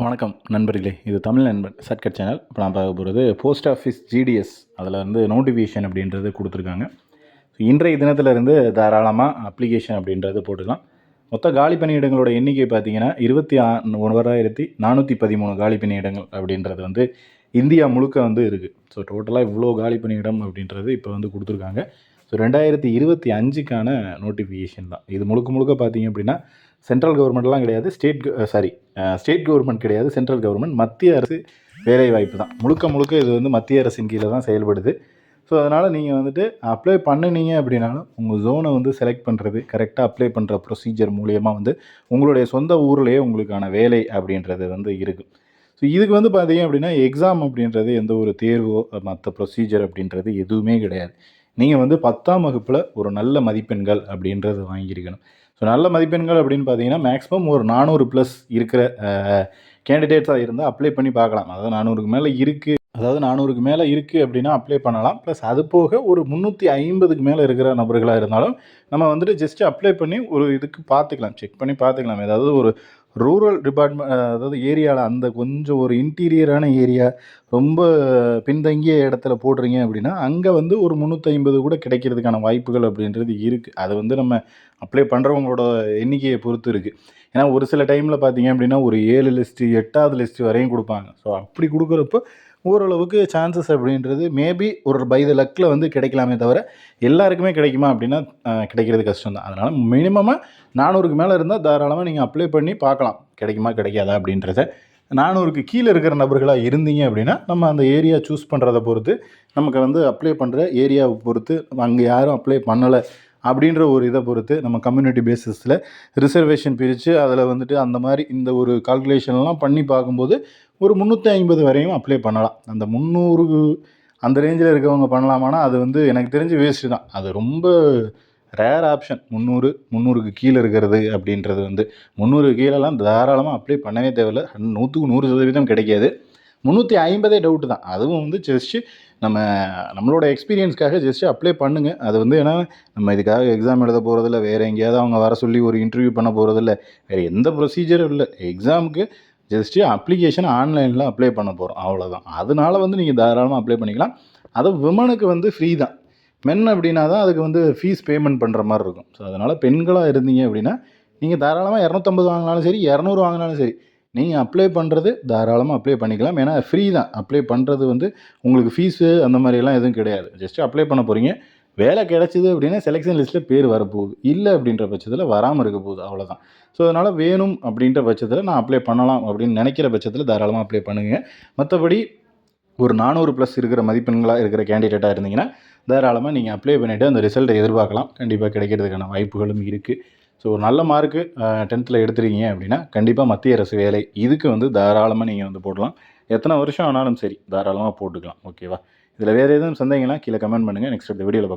வணக்கம் நண்பர்களே, இது தமிழ் நண்பன் ஷார்ட்கட் சேனல். இப்போ நான் பார்க்க போகிறது போஸ்ட் ஆஃபீஸ் ஜிடிஎஸ். அதில் வந்து நோட்டிஃபிகேஷன் அப்படின்றது கொடுத்துருக்காங்க. இன்றைய தினத்திலிருந்து தாராளமாக அப்ளிகேஷன் அப்படின்றது போட்டுக்கலாம். மொத்த காலி பணியிடங்களோட எண்ணிக்கை பார்த்தீங்கன்னா 21,413 காலி பணியிடங்கள் அப்படின்றது வந்து இந்தியா முழுக்க வந்து இருக்குது. ஸோ டோட்டலாக இவ்வளோ காலி பணியிடம் அப்படின்றது இப்போ வந்து கொடுத்துருக்காங்க. ஸோ 2025க்கான நோட்டிஃபிகேஷன் தான் இது. முழுக்க முழுக்க பார்த்தீங்க அப்படின்னா சென்ட்ரல் கவர்மெண்ட்லாம் கிடையாது, ஸ்டேட் கவர்மெண்ட் கிடையாது, சென்ட்ரல் கவர்மெண்ட், மத்திய அரசு வேலைவாய்ப்பு தான். முழுக்க முழுக்க இது வந்து மத்திய அரசின் கீழே தான் செயல்படுது. ஸோ அதனால் நீங்கள் வந்துட்டு அப்ளை பண்ணினீங்க அப்படின்னாலும் உங்கள் ஜோனை வந்து செலக்ட் பண்ணுறது, கரெக்டாக அப்ளை பண்ணுற ப்ரொசீஜர் மூலியமாக வந்து உங்களுடைய சொந்த ஊர்லேயே உங்களுக்கான வேலை அப்படின்றது வந்து இருக்குது. ஸோ இதுக்கு வந்து பார்த்தீங்க அப்படின்னா எக்ஸாம் அப்படின்றது எந்த ஒரு தேர்வோ மற்ற ப்ரொசீஜர் அப்படின்றது எதுவுமே கிடையாது. நீங்கள் வந்து 10ஆம் வகுப்பில் ஒரு நல்ல மதிப்பெண்கள் அப்படின்றது வாங்கியிருக்கணும். ஸோ நல்ல மதிப்பெண்கள் அப்படின்னு பார்த்தீங்கன்னா மேக்ஸிமம் ஒரு 400+ இருக்கிற கேண்டிடேட்ஸாக இருந்தால் அப்ளை பண்ணி பார்க்கலாம். அதாவது 400க்கு மேலே இருக்குது அப்படின்னா அப்ளை பண்ணலாம். ப்ளஸ் அது போக ஒரு 350க்கு மேலே இருக்கிற நபர்களாக இருந்தாலும் நம்ம வந்துட்டு ஜஸ்ட்டு அப்ளை பண்ணி ஒரு இதுக்கு பார்த்துக்கலாம், செக் பண்ணி பார்த்துக்கலாம். ஏதாவது ஒரு ரூரல் டிபார்ட்மெண்ட், அதாவது ஏரியாவில் அந்த கொஞ்சம் ஒரு இன்டீரியரான ஏரியா, ரொம்ப பின்தங்கிய இடத்துல போடுறீங்க அப்படின்னா அங்கே வந்து ஒரு 350 கூட கிடைக்கிறதுக்கான வாய்ப்புகள் அப்படின்றது இருக்குது. அது வந்து நம்ம அப்ளை பண்ணுறவங்களோட எண்ணிக்கையை பொறுத்து இருக்குது. ஏன்னா ஒரு சில டைமில் பார்த்தீங்க அப்படின்னா ஒரு 7 லிஸ்ட்டு 8வது லிஸ்ட்டு வரையும் கொடுப்பாங்க. ஸோ அப்படி கொடுக்குறப்போ ஓரளவுக்கு சான்சஸ் அப்படின்றது மேபி ஒரு பை த லக்கில் வந்து கிடைக்கலாமே தவிர எல்லாருக்குமே கிடைக்குமா அப்படின்னா கிடைக்கிறது கஷ்டம் தான். அதனால் மினிமமாக 400க்கு மேலே இருந்தால் தாராளமாக நீங்கள் அப்ளை பண்ணி பார்க்கலாம் கிடைக்குமா கிடைக்காதா அப்படின்றத. 400க்கு கீழே இருக்கிற நபர்களாக இருந்தீங்க அப்படின்னா நம்ம அந்த ஏரியா சூஸ் பண்ணுறதை பொறுத்து, நமக்கு வந்து அப்ளை பண்ணுற ஏரியாவை பொறுத்து, அங்கே யாரும் அப்ளை பண்ணலை அப்படின்ற ஒரு இதை பொறுத்து நம்ம கம்யூனிட்டி பேசிஸில் ரிசர்வேஷன் பிரித்து அதில் வந்துட்டு அந்த மாதிரி இந்த ஒரு கால்குலேஷன்லாம் பண்ணி பார்க்கும்போது ஒரு 350 வரையும் அப்ளை பண்ணலாம். அந்த 300 அந்த ரேஞ்சில் இருக்கவங்க பண்ணலாமான்னா அது வந்து எனக்கு தெரிஞ்சு வேஸ்ட்டு தான். அது ரொம்ப ரேர் ஆப்ஷன். 300க்கு கீழே இருக்கிறது அப்படின்றது வந்து 300க்கு கீழெல்லாம் தாராளமாக அப்ளை பண்ணவே தேவையில்லை. 100க்கு 100% கிடைக்காது. 350 டவுட்டு தான். அதுவும் வந்து ஜஸ்ட்டு நம்மளோட எக்ஸ்பீரியன்ஸ்க்காக ஜஸ்ட்டு அப்ளை பண்ணுங்கள். அது வந்து ஏன்னா நம்ம இதுக்காக எக்ஸாம் எழுத போகிறதில்ல, வேறு எங்கேயாவது அவங்க வர சொல்லி ஒரு இன்டர்வியூ பண்ண போகிறதில்ல, வேறு எந்த ப்ரொசீஜரும் இல்லை. எக்ஸாமுக்கு ஜஸ்ட்டு அப்ளிகேஷன் ஆன்லைனில் அப்ளை பண்ண போகிறோம், அவ்வளோதான். அதனால் வந்து நீங்கள் தாராளமாக அப்ளை பண்ணிக்கலாம். அதுவும் விமனுக்கு வந்து ஃப்ரீ தான். மென் அப்படின்னா தான் அதுக்கு வந்து ஃபீஸ் பேமெண்ட் பண்ணுற மாதிரி இருக்கும். ஸோ அதனால் பெண்களாக இருந்தீங்க அப்படின்னா நீங்கள் தாராளமாக 250 வாங்கினாலும் சரி, 200 வாங்கினாலும் சரி, நீங்கள் அப்ளை பண்ணுறது தாராளமாக அப்ளை பண்ணிக்கலாம். ஏன்னா ஃப்ரீ தான். அப்ளை பண்ணுறது வந்து உங்களுக்கு ஃபீஸு அந்த மாதிரியெல்லாம் எதுவும் கிடையாது. ஜஸ்ட்டு அப்ளை பண்ண போகிறீங்க. வேலை கிடச்சிது அப்படின்னா செலெக்ஷன் லிஸ்ட்டில் பேர் வரப்போகுது. இல்லை அப்படின்ற பட்சத்தில் வராமல் இருக்க போகுது, அவ்வளோதான். ஸோ அதனால் வேணும் அப்படின்ற பட்சத்தில் நான் அப்ளை பண்ணலாம் அப்படின்னு நினைக்கிற பட்சத்தில் தாராளமாக அப்ளை பண்ணுங்கள். மற்றபடி ஒரு 400+ இருக்கிற மதிப்பெண்களாக இருக்கிற கேண்டிடேட்டாக இருந்தீங்கன்னா தாராளமாக நீங்கள் அப்ளை பண்ணிவிட்டு அந்த ரிசல்ட்டை எதிர்பார்க்கலாம். கண்டிப்பாக கிடைக்கிறதுக்கான வாய்ப்புகளும் இருக்குது. ஸோ ஒரு நல்ல மார்க்கு 10th எடுத்துருக்கீங்க அப்படின்னா கண்டிப்பாக மத்திய அரசு வேலை இதுக்கு வந்து தாராளமாக நீங்கள் வந்து போடலாம். எத்தனை வருஷம் ஆனாலும் சரி தாராளமாக போட்டுக்கலாம். ஓகேவா? இதில் வேறு எதுவும் சந்தேகம்னா கீழே கமெண்ட் பண்ணுங்கள். நெக்ஸ்ட் அடுத்த வீடியோவில்